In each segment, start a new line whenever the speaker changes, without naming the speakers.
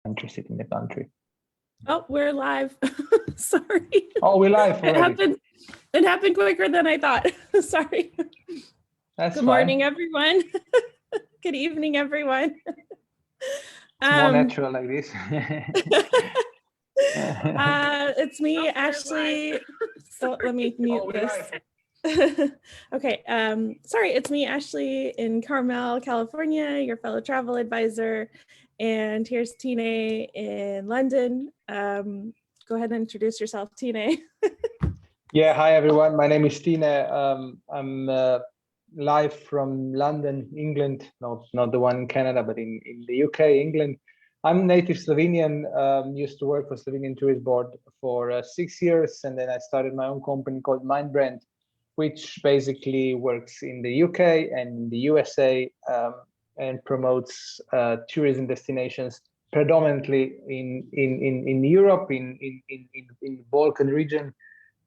interested in the country.
Oh, we're live. Sorry.
Oh, we're live already.
It happened quicker than I thought. Sorry.
That's
Good morning, everyone. Good evening, everyone.
It's more natural like this.
It's me, Ashley. So let me mute this. Okay. Sorry, it's me, Ashley, in Carmel, California, your fellow travel advisor. And here's Tine in London. Go ahead and introduce yourself, Tine.
Yeah, hi everyone. My name is Tine. I'm live from London, England. Not the one in Canada, but in the UK, England. I'm native Slovenian. Used to work for Slovenian Tourist Board for 6 years, and then I started my own company called Mindbrand, which basically works in the UK and the USA and promotes tourism destinations predominantly in Europe, in the Balkan region,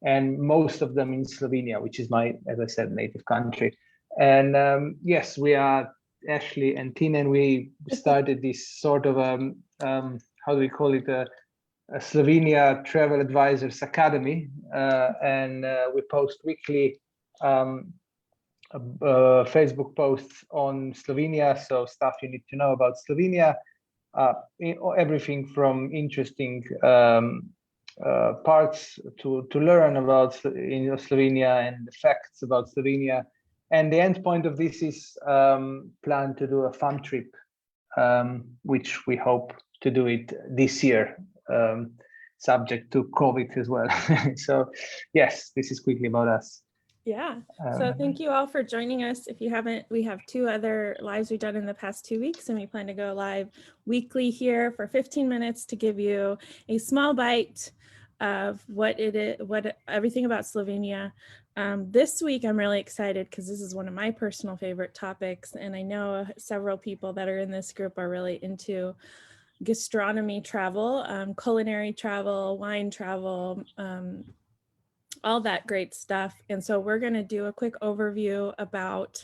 and most of them in Slovenia, which is my, as I said, native country. And yes, we are Ashley and Tina, and we started this sort of how do we call it, a Slovenia Travel Advisors Academy, and we post weekly Facebook posts on Slovenia, so stuff you need to know about Slovenia, everything from interesting parts to learn about Slovenia and the facts about Slovenia. And the end point of this is plan to do a fun trip, which we hope to do it this year, subject to COVID as well. So yes, this is quickly about us.
Yeah, so thank you all for joining us. If you haven't, we have 2 other lives we've done in the past 2 weeks, and we plan to go live weekly here for 15 minutes to give you a small bite of what it is, everything about Slovenia. This week, I'm really excited because this is one of my personal favorite topics, and I know several people that are in this group are really into gastronomy travel, culinary travel, wine travel, all that great stuff. And so we're going to do a quick overview about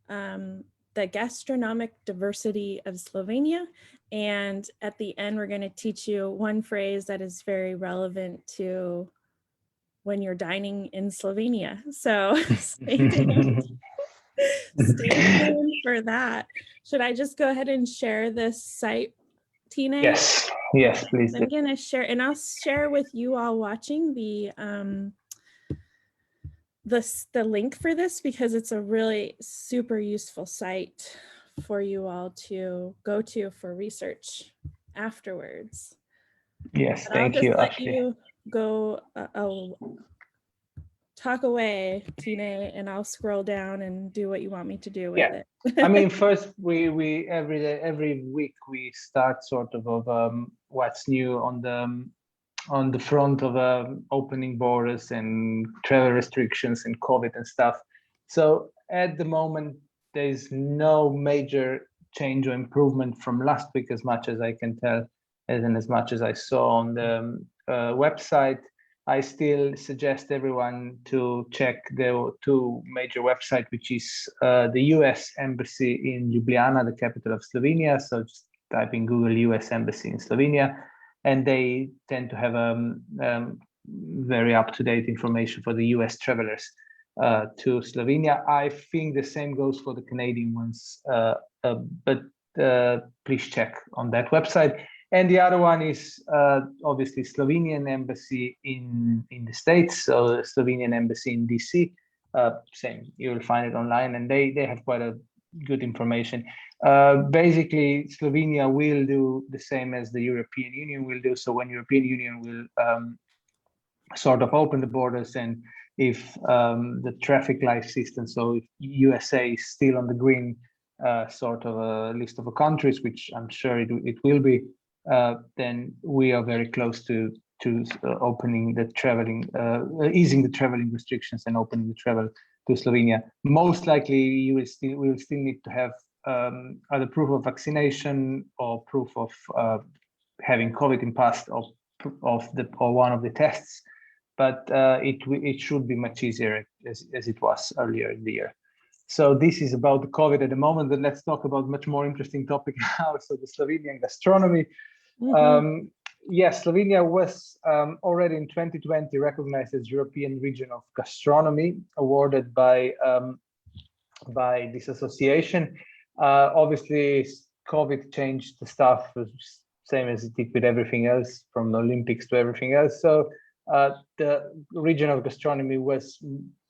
the gastronomic diversity of Slovenia. And at the end, we're going to teach you one phrase that is very relevant to when you're dining in Slovenia. So stay tuned. Stay tuned for that. Should I just go ahead and share this site, Tina?
Yes, please.
I'm going to share, and I'll share with you all watching the link for this, because it's a really super useful site for you all to go to for research afterwards.
Yes,
but
thank you.
I'll just let you go. I'll talk away, Tina, and I'll scroll down and do what you want me to do with it.
I mean, first we every week we start sort of what's new on the front of opening borders and travel restrictions and COVID and stuff. So at the moment, there's no major change or improvement from last week, as much as I can tell, and as much as I saw on the website. I still suggest everyone to check the 2 major websites, which is the US Embassy in Ljubljana, the capital of Slovenia. So just type in Google US Embassy in Slovenia, and they tend to have very up-to-date information for the US travelers to Slovenia. I think the same goes for the Canadian ones, but please check on that website. And the other one is obviously Slovenian Embassy in the States, so the Slovenian Embassy in DC. Same, you will find it online, and they have quite a good information. Basically, Slovenia will do the same as the European Union will do. So when European Union will sort of open the borders, and if the traffic light system, so if USA is still on the green sort of a list of countries, which I'm sure it will be, then we are very close to opening the traveling, easing the traveling restrictions and opening the travel to Slovenia. Most likely, we will still need to have either proof of vaccination or proof of having COVID in past or one of the tests, but it should be much easier as it was earlier in the year. So this is about the COVID at the moment, but let's talk about much more interesting topic now. So the Slovenian gastronomy. Yes, Slovenia was already in 2020 recognized as European Region of Gastronomy, awarded by this association. Obviously, COVID changed the stuff, same as it did with everything else, from the Olympics to everything else. So the region of gastronomy was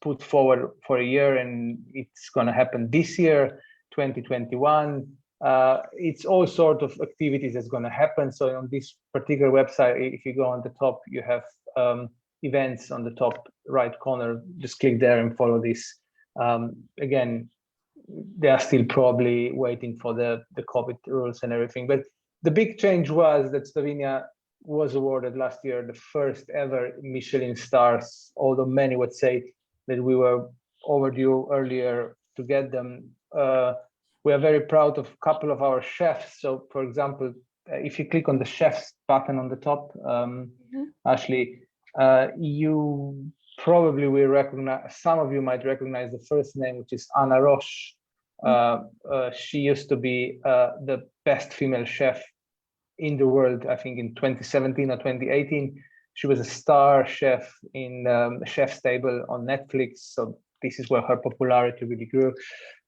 put forward for a year, and it's going to happen this year, 2021. It's all sort of activities that's going to happen. So on this particular website, if you go on the top, you have events on the top right corner. Just click there and follow this. Again, they are still probably waiting for the COVID rules and everything. But the big change was that Slovenia was awarded last year the first ever Michelin Stars, although many would say that we were overdue earlier to get them. We are very proud of a couple of our chefs. So, for example, if you click on the chefs button on the top, Ashley, you probably will recognize, some of you might recognize the first name, which is Anna Roche. She used to be the best female chef in the world, I think in 2017 or 2018. She was a star chef in Chef's Table on Netflix. So this is where her popularity really grew.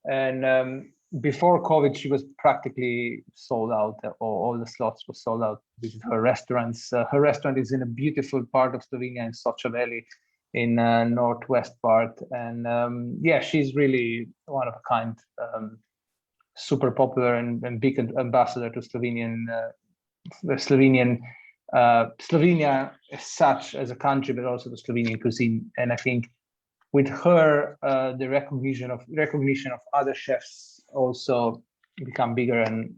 And before COVID, she was practically sold out, or all the slots were sold out with her restaurants. Her restaurant is in a beautiful part of Slovenia in Socha Valley, in northwest part. And yeah, she's really one of a kind, super popular and big ambassador to Slovenia as such as a country, but also the Slovenian cuisine. And I think with her, the recognition of other chefs also become bigger, and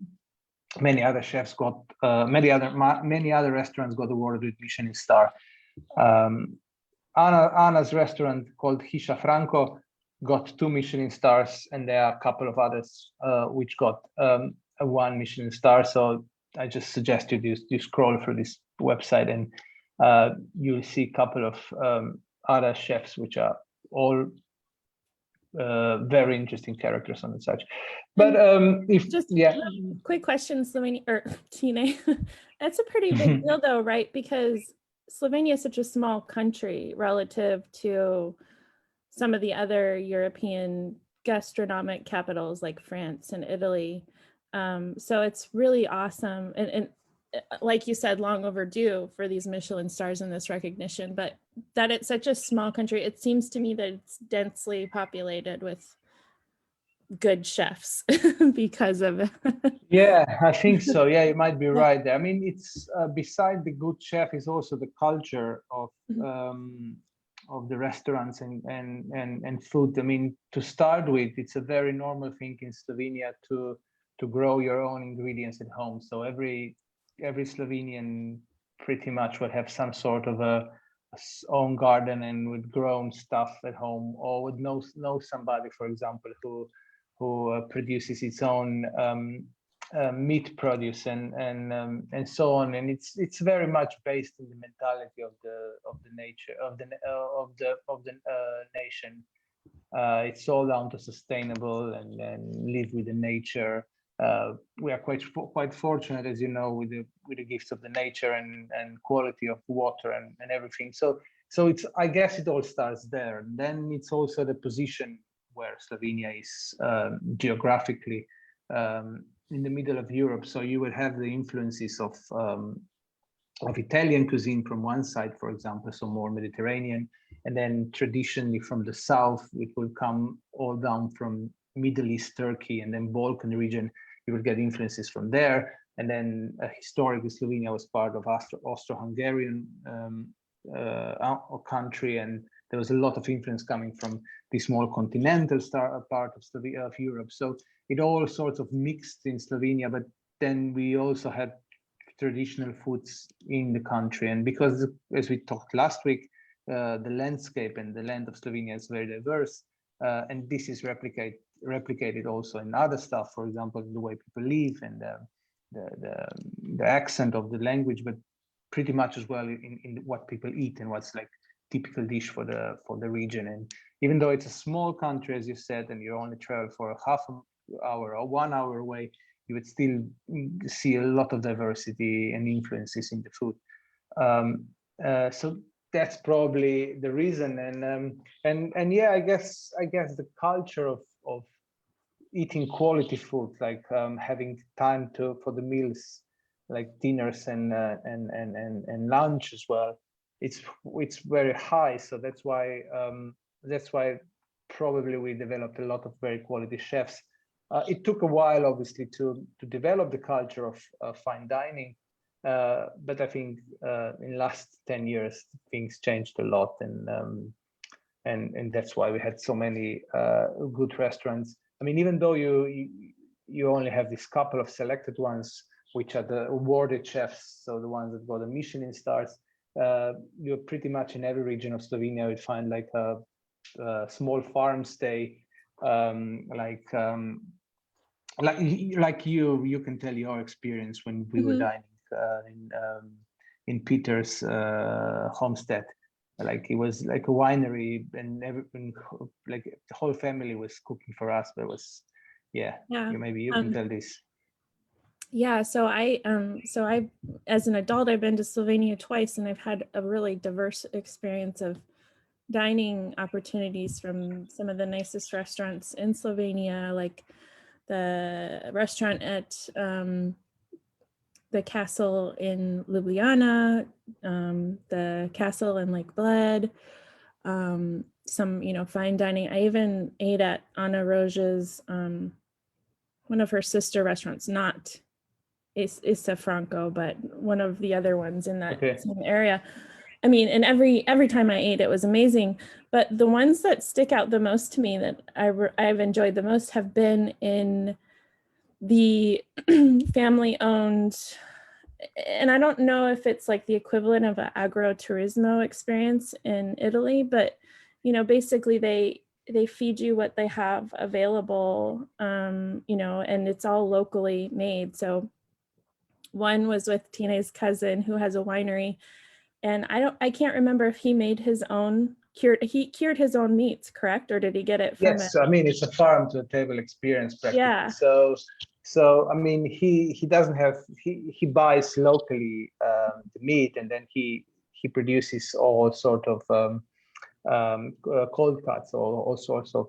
many other chefs got many other restaurants got awarded with Michelin star. Anna's restaurant called Hiša Franco got 2 Michelin stars, and there are a couple of others which got a 1 Michelin star. So I just suggest you scroll through this website, and you'll see a couple of other chefs which are all very interesting characters on the such. But
quick question, Slovenia or Tine, that's a pretty big deal though, right? Because Slovenia is such a small country relative to some of the other European gastronomic capitals like France and Italy. So it's really awesome. And like you said, long overdue for these Michelin stars and this recognition, but that it's such a small country, it seems to me that it's densely populated with good chefs because of it.
Yeah, I think so. Yeah, you might be right there. I mean, it's beside the good chef is also the culture of the restaurants and food. I mean, to start with, it's a very normal thing in Slovenia to grow your own ingredients at home. So every Slovenian pretty much would have some sort of a own garden and would grown stuff at home, or would know somebody, for example, who produces its own meat produce and so on. And it's very much based in the mentality of the nature of the nation. It's all down to sustainable and live with the nature. We are quite fortunate, as you know, with the gifts of the nature and quality of water and everything. So it's, I guess it all starts there. And then it's also the position where Slovenia is geographically in the middle of Europe. So you would have the influences of Italian cuisine from one side, for example, so more Mediterranean, and then traditionally from the south, it will come all down from Middle East, Turkey, and then Balkan region. You will get influences from there. And then historically, Slovenia was part of Austro-Hungarian country, and there was a lot of influence coming from the small continental part of Europe. So it all sorts of mixed in Slovenia, but then we also had traditional foods in the country. And because, as we talked last week, the landscape and the land of Slovenia is very diverse, and this is replicated also in other stuff, for example, the way people live and the accent of the language, but pretty much as well in what people eat and what's like typical dish for the region. And even though it's a small country, as you said, and you only travel for a half an hour or 1 hour away, you would still see a lot of diversity and influences in the food. So that's probably the reason. And yeah, I guess the culture of eating quality food, like having time for the meals, like dinners and lunch as well, it's very high. So that's why probably we developed a lot of very quality chefs. It took a while, obviously, to develop the culture of fine dining, but I think in the last 10 years things changed a lot, and that's why we had so many good restaurants. I mean, even though you only have this couple of selected ones, which are the awarded chefs, so the ones that got the Michelin Stars, you're pretty much in every region of Slovenia. You'd find like a small farm stay, like you can tell your experience when we were dining in Peter's homestead. Like it was like a winery, and like the whole family was cooking for us. But it was, maybe you can tell this.
Yeah, so I as an adult, I've been to Slovenia twice, and I've had a really diverse experience of dining opportunities from some of the nicest restaurants in Slovenia, like the restaurant at the castle in Ljubljana, the castle in Lake Bled, some, fine dining. I even ate at Anna Roja's, one of her sister restaurants, not Issa Franco, but one of the other ones in that same area. I mean, and every time I ate, it was amazing. But the ones that stick out the most to me that I've enjoyed the most have been in the family-owned, and I don't know if it's like the equivalent of an agroturismo experience in Italy, but basically they feed you what they have available, and it's all locally made. So one was with Tina's cousin, who has a winery, and I can't remember if he made his own cured his own meats, correct? Or did he get it from
Yes, I mean, it's a farm to table experience practically.
Yeah.
So I mean, he doesn't have, he buys locally the meat, and then he produces all sort of cold cuts, or all sorts of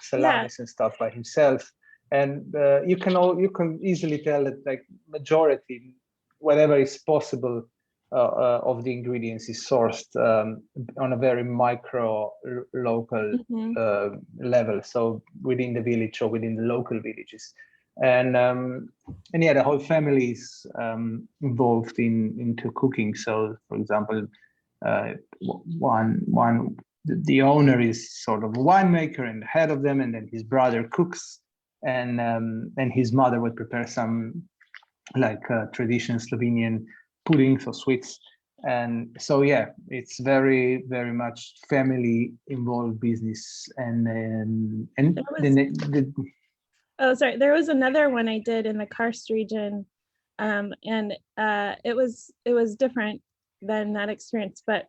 salamis and stuff by himself. And you can easily tell that, like, majority, whatever is possible of the ingredients is sourced on a very micro local level, so within the village or within the local villages. And yeah, the whole family is involved into cooking. So, for example, the owner is sort of a winemaker and the head of them, and then his brother cooks, and his mother would prepare some like traditional Slovenian puddings or sweets. And so yeah, it's very, very much family involved business.
Oh, sorry. There was another one I did in the Karst region, and it was different than that experience. But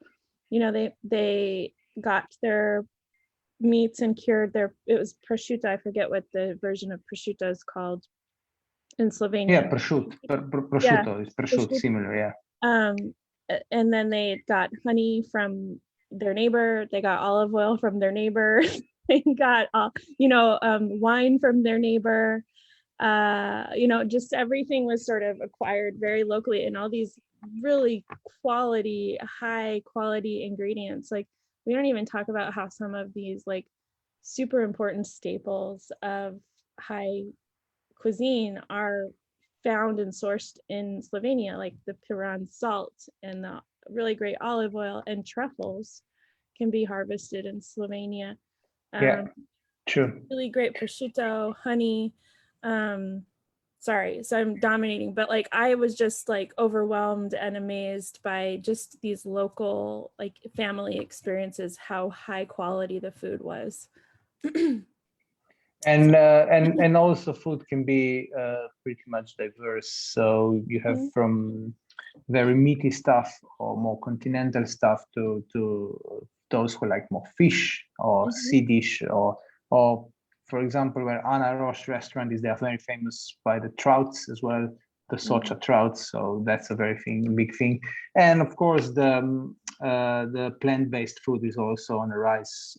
they got their meats and cured it was prosciutto. I forget what the version of prosciutto is called in Slovenia.
Yeah, prosciutto. Prosciutto is prosciutto, similar. Yeah.
And then they got honey from their neighbor. They got olive oil from their neighbor. They got, wine from their neighbor. Just everything was sort of acquired very locally, and all these really high quality ingredients. Like, we don't even talk about how some of these like super important staples of high cuisine are found and sourced in Slovenia, like the Piran salt and the really great olive oil, and truffles can be harvested in Slovenia.
Yeah, true.
Really great prosciutto, honey. Sorry, so I'm dominating, but like I was just like overwhelmed and amazed by just these local like family experiences, how high quality the food was.
And also food can be pretty much diverse. So you have from very meaty stuff or more continental stuff to those who like more fish or sea dish, or for example, where Anna Roche restaurant is, they are very famous by the trouts as well, the socha trouts. So that's a big thing. And of course, the plant-based food is also on the rise.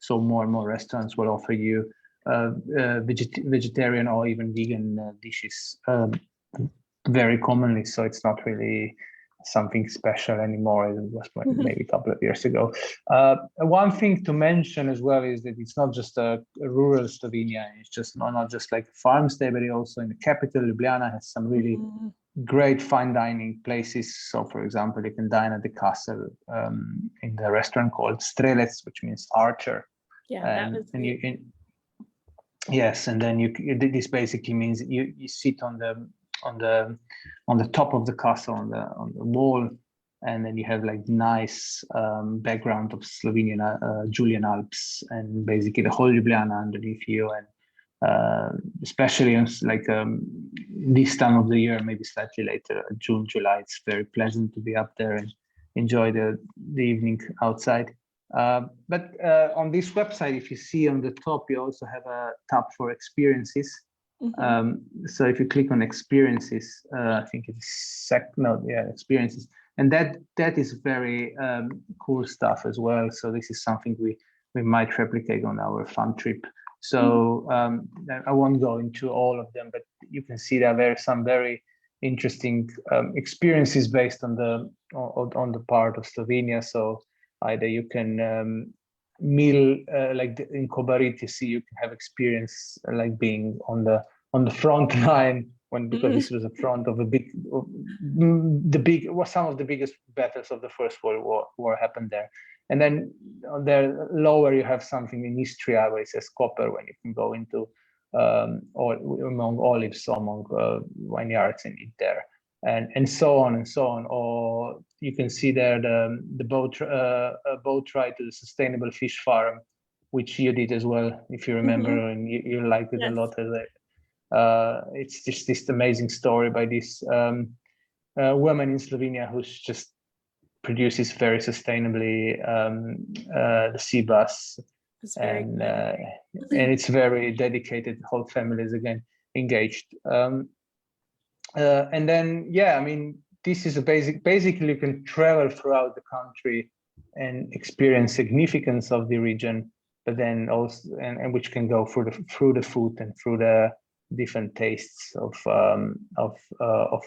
So more and more restaurants will offer you vegetarian or even vegan dishes very commonly. So it's not really something special anymore. It was maybe a couple of years ago. One thing to mention as well is that it's not just a rural Slovenia. It's just not just like a farm stay, but also in the capital, Ljubljana has some really great fine dining places. So, for example, you can dine at the castle in the restaurant called Strelec, which means archer.
Yeah, that was.
Yes, and then this basically means you sit on the top of the castle on the wall, and then you have like nice background of Slovenian Julian Alps, and basically the whole Ljubljana underneath you, and especially in like this time of the year, maybe slightly later, June, July, it's very pleasant to be up there and enjoy the evening outside. But on this website, if you see on the top, you also have a tab for experiences. So if you click on experiences, I think it's experiences, and that is very cool stuff as well. So this is something we might replicate on our fun trip. So I won't go into all of them, but you can see there are some very interesting experiences based on the part of Slovenia. So either you can meal like in Kobarid, you see, you can have experience like being on the front line because this was the front of some of the biggest battles of the First World War happened there. And then there lower you have something in Istria where it says copper, when you can go into among olives, among vineyards and eat there, and so on and so on. Or you can see there the boat ride to the sustainable fish farm, which you did as well, if you remember, and you liked it a lot. It's just this amazing story by this woman in Slovenia who's just produces very sustainably the sea bass, and it's very dedicated. The whole family is again engaged. And then, I mean, this is a basically you can travel throughout the country and experience significance of the region, but then also, and which can go through the food and through the different tastes of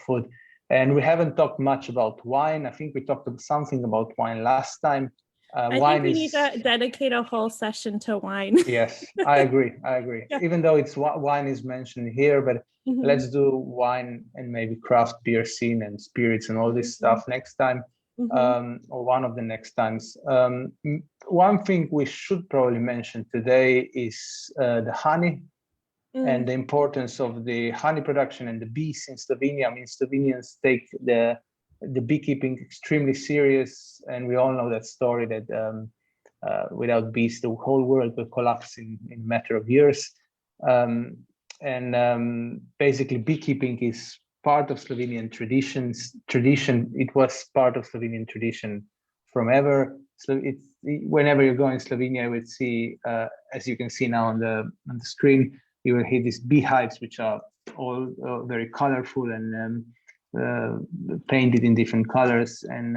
food. And we haven't talked much about wine. I think we talked something about wine last time.
I think we need to dedicate a whole session to wine.
Yes, I agree. Yeah. Even though wine is mentioned here, but let's do wine and maybe craft beer scene and spirits and all this stuff next time, or one of the next times. One thing we should probably mention today is the honey. And the importance of the honey production and the bees in Slovenia. I mean, Slovenians take the beekeeping extremely serious, and we all know that story that without bees, the whole world will collapse in a matter of years. Basically, beekeeping is part of Slovenian tradition. It was part of Slovenian tradition from ever. So whenever you go in Slovenia, you would see, as you can see now on the screen, you will hit these beehives, which are all very colorful and painted in different colors, and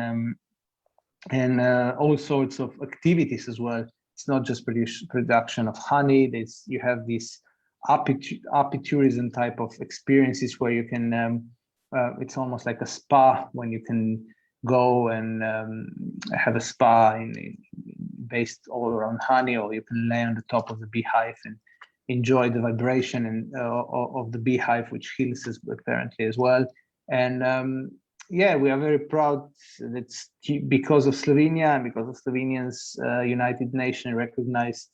all sorts of activities as well. It's not just production of honey. You have this apitourism type of experiences where you can, it's almost like a spa when you can go and have a spa based all around honey, or you can lay on the top of the beehive and enjoy the vibration and of the beehive, which heals us apparently as well. And we are very proud that because of Slovenia and because of Slovenians, United Nations recognized.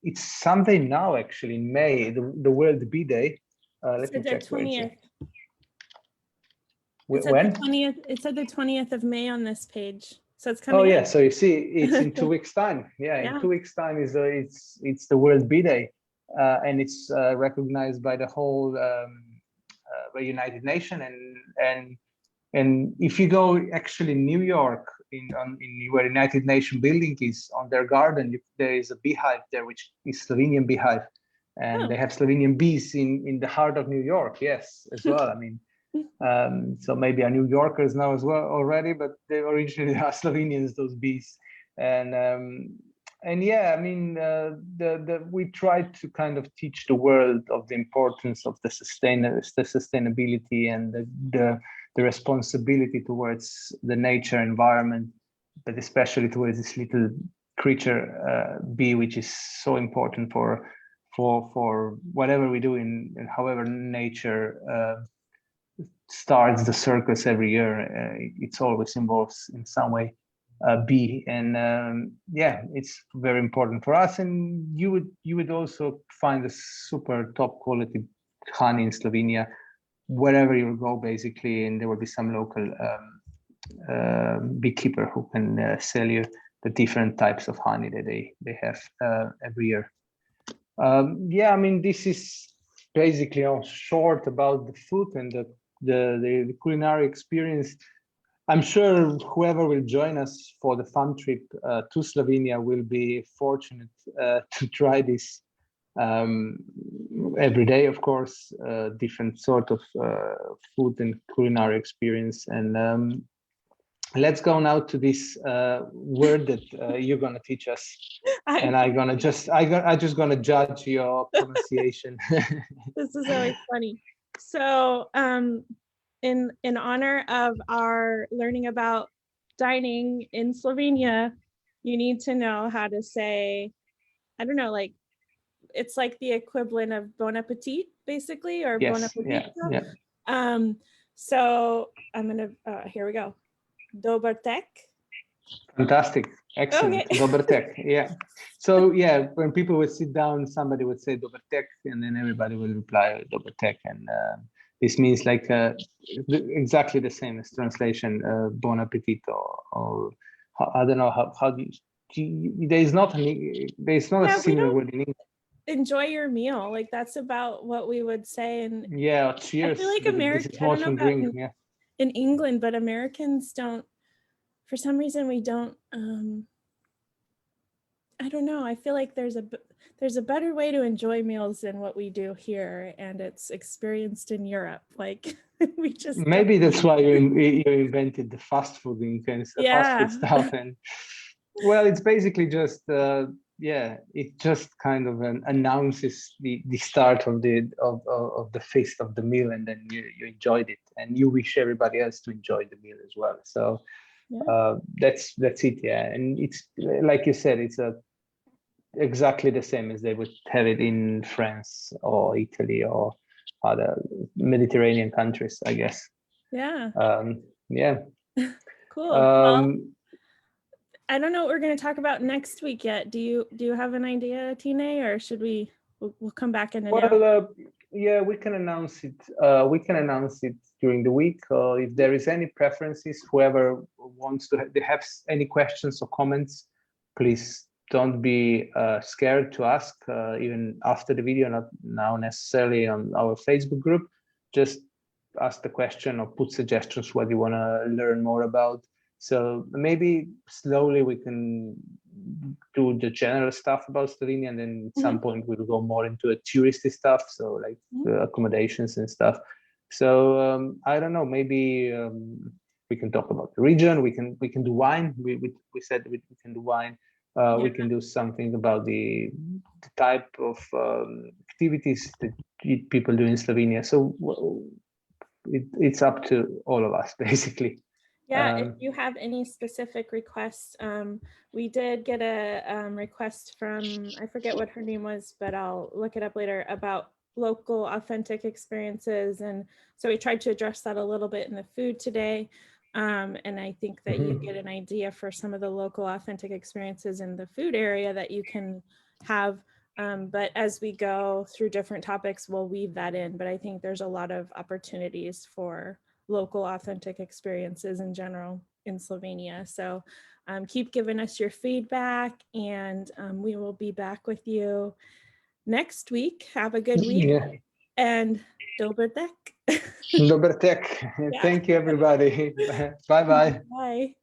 It's Sunday now, actually in May, the World Bee Day. Let me check.
20th.
When?
It said the 20th of May on this page. So it's coming.
Oh yeah, so you see, it's in 2 weeks' time. Yeah, in 2 weeks' time is it's the World Bee Day, and it's recognized by the whole by United Nations. And if you go actually in New York, in where United Nations building is, on their garden, there is a beehive there, which is Slovenian beehive, and they have Slovenian bees in the heart of New York. Yes, as well. I mean, so maybe are New Yorkers now as well already, but they originally are Slovenians, those bees, and yeah, I mean, we try to kind of teach the world of the importance of the sustainability and the responsibility towards the nature environment, but especially towards this little creature, bee, which is so important for whatever we do in however nature starts the circus every year. It's always involves in some way bee, and yeah, it's very important for us. And you would also find a super top quality honey in Slovenia wherever you go, basically, and there will be some local beekeeper who can sell you the different types of honey that they have every year. Yeah, I mean, this is basically all short about the food and the culinary experience. I'm sure whoever will join us for the fun trip to Slovenia will be fortunate to try this every day, of course, different sort of food and culinary experience. And let's go now to this word that you're gonna teach us, and I'm just gonna judge your pronunciation.
This is always funny. So in honor of our learning about dining in Slovenia, you need to know how to say, I don't know, like, it's like the equivalent of bon appetit, basically, or
yes,
bon appetit.
Yeah.
So I'm gonna, here we go. Dober Tek.
Fantastic. Excellent. Okay. Dober Tek. Yeah. So yeah, when people would sit down, somebody would say Dober Tek, and then everybody will reply Dober Tek. And this means like exactly the same as translation, bon appetit, or I don't know how do you, there's not a similar word in English.
Enjoy your meal. Like, that's about what we would say. And
yeah, cheers.
I feel like American, I don't know about in England, but Americans don't, for some reason, we don't, I don't know. I feel like there's a better way to enjoy meals than what we do here, and it's experienced in Europe. Like, we just
maybe that's why you invented the fast food fast food stuff. And well, it's basically just yeah, it just kind of announces the start of the feast of the meal, and then you enjoyed it, and you wish everybody else to enjoy the meal as well. So that's it. Yeah, and it's like you said, it's exactly the same as they would have it in France or Italy or other Mediterranean countries, I guess.
Yeah.
Yeah.
Cool. I don't know what we're going to talk about next week yet. Do you have an idea, Tine, or should we'll come back and announce?
Well, yeah, we can announce it. We can announce it during the week. If there is any preferences, whoever wants to have any questions or comments, please don't be scared to ask, even after the video, not now necessarily on our Facebook group. Just ask the question or put suggestions what you want to learn more about. So maybe slowly we can do the general stuff about Slovenia, and then at some point we'll go more into a touristy stuff, so like accommodations and stuff. So I don't know, maybe we can talk about the region. We can do wine. We said we can do wine. We can do something about the type of activities that people do in Slovenia. So it's up to all of us, basically.
Yeah, if you have any specific requests, we did get a request from, I forget what her name was, but I'll look it up later, about local authentic experiences. And so we tried to address that a little bit in the food today. And I think that you get an idea for some of the local authentic experiences in the food area that you can have. But as we go through different topics, we'll weave that in. But I think there's a lot of opportunities for local authentic experiences in general in Slovenia. So keep giving us your feedback, and we will be back with you next week. Have a good week. And Dober Tek.
Dober Tek. Thank you, everybody. Bye-bye.
Bye.